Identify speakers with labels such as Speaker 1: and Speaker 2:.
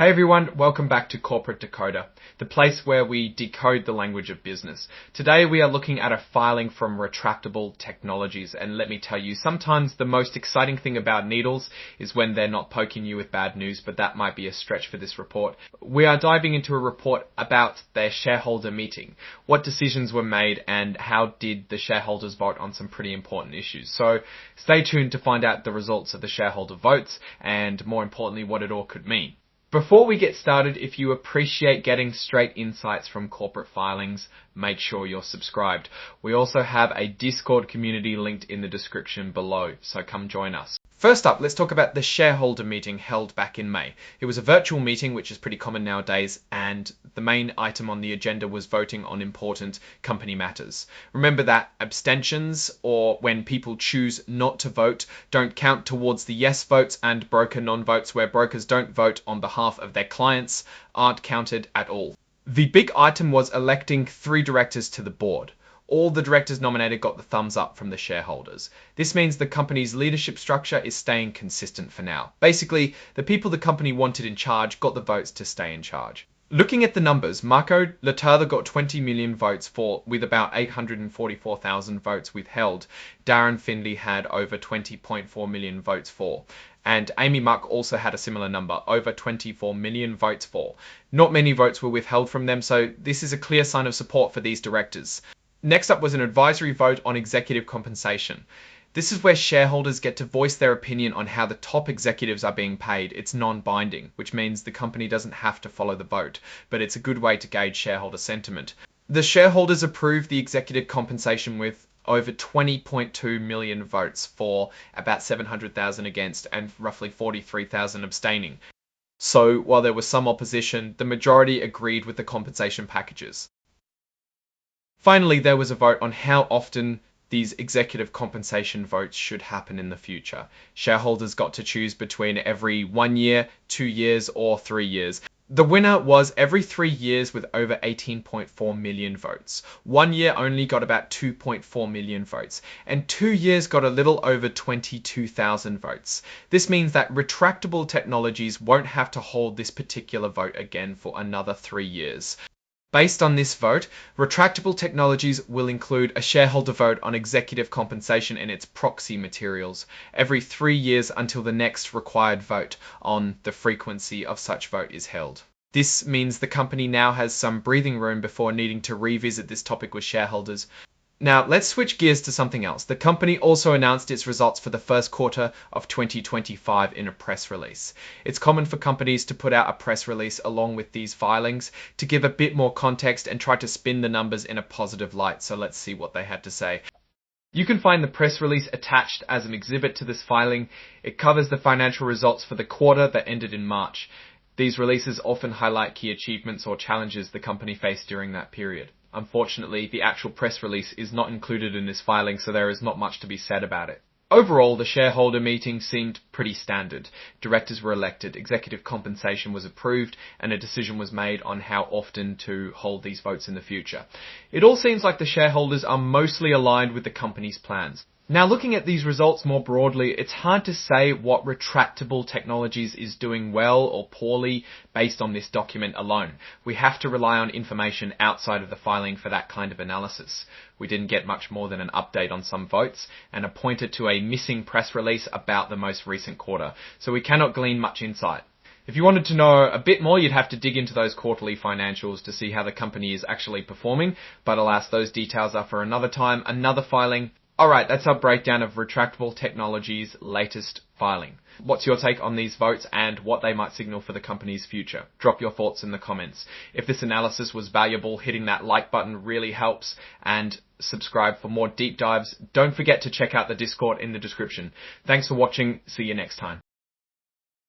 Speaker 1: Hey everyone, welcome back to Corporate Decoder, the place where we decode the language of business. Today we are looking at a filing from Retractable Technologies, and let me tell you, sometimes the most exciting thing about needles is when they're not poking you with bad news, but that might be a stretch for this report. We are diving into a report about their shareholder meeting, what decisions were made, and how did the shareholders vote on some pretty important issues. So stay tuned to find out the results of the shareholder votes, and more importantly, what it all could mean. Before we get started, if you appreciate getting straight insights from corporate filings, make sure you're subscribed. We also have a Discord community linked in the description below, so come join us. First up, let's talk about the shareholder meeting held back in May. It was a virtual meeting, which is pretty common nowadays, and the main item on the agenda was voting on important company matters. Remember that abstentions, or when people choose not to vote, don't count towards the yes votes, and broker non-votes, where brokers don't vote on behalf of their clients, aren't counted at all. The big item was electing 3 directors to the board. All the directors nominated got the thumbs up from the shareholders. This means the company's leadership structure is staying consistent for now. Basically, the people the company wanted in charge got the votes to stay in charge. Looking at the numbers, Marco Latarda got 20 million votes for, with about 844,000 votes withheld. Darren Findlay had over 20.4 million votes for. And Amy Muck also had a similar number, over 24 million votes for. Not many votes were withheld from them, so this is a clear sign of support for these directors. Next up was an advisory vote on executive compensation. This is where shareholders get to voice their opinion on how the top executives are being paid. It's non-binding, which means the company doesn't have to follow the vote, but it's a good way to gauge shareholder sentiment. The shareholders approved the executive compensation with over 20.2 million votes for, about 700,000 against, and roughly 43,000 abstaining. So while there was some opposition, the majority agreed with the compensation packages. Finally, there was a vote on how often these executive compensation votes should happen in the future. Shareholders got to choose between every 1 year, 2 years, or 3 years. The winner was every 3 years with over 18.4 million votes. 1 year only got about 2.4 million votes, and 2 years got a little over 22,000 votes. This means that Retractable Technologies won't have to hold this particular vote again for another 3 years. Based on this vote, Retractable Technologies will include a shareholder vote on executive compensation in its proxy materials every 3 years until the next required vote on the frequency of such vote is held. This means the company now has some breathing room before needing to revisit this topic with shareholders. Now, let's switch gears to something else. The company also announced its results for the first quarter of 2025 in a press release. It's common for companies to put out a press release along with these filings to give a bit more context and try to spin the numbers in a positive light. So let's see what they had to say. You can find the press release attached as an exhibit to this filing. It covers the financial results for the quarter that ended in March. These releases often highlight key achievements or challenges the company faced during that period. Unfortunately, the actual press release is not included in this filing, so there is not much to be said about it. Overall, the shareholder meeting seemed pretty standard. Directors were elected, executive compensation was approved, and a decision was made on how often to hold these votes in the future. It all seems like the shareholders are mostly aligned with the company's plans. Now, looking at these results more broadly, it's hard to say what Retractable Technologies is doing well or poorly based on this document alone. We have to rely on information outside of the filing for that kind of analysis. We didn't get much more than an update on some votes and a pointer to a missing press release about the most recent quarter, so we cannot glean much insight. If you wanted to know a bit more, you'd have to dig into those quarterly financials to see how the company is actually performing, but alas, those details are for another time, another filing. Alright, that's our breakdown of Retractable Technologies' latest filing. What's your take on these votes and what they might signal for the company's future? Drop your thoughts in the comments. If this analysis was valuable, hitting that like button really helps, and subscribe for more deep dives. Don't forget to check out the Discord in the description. Thanks for watching. See you next time.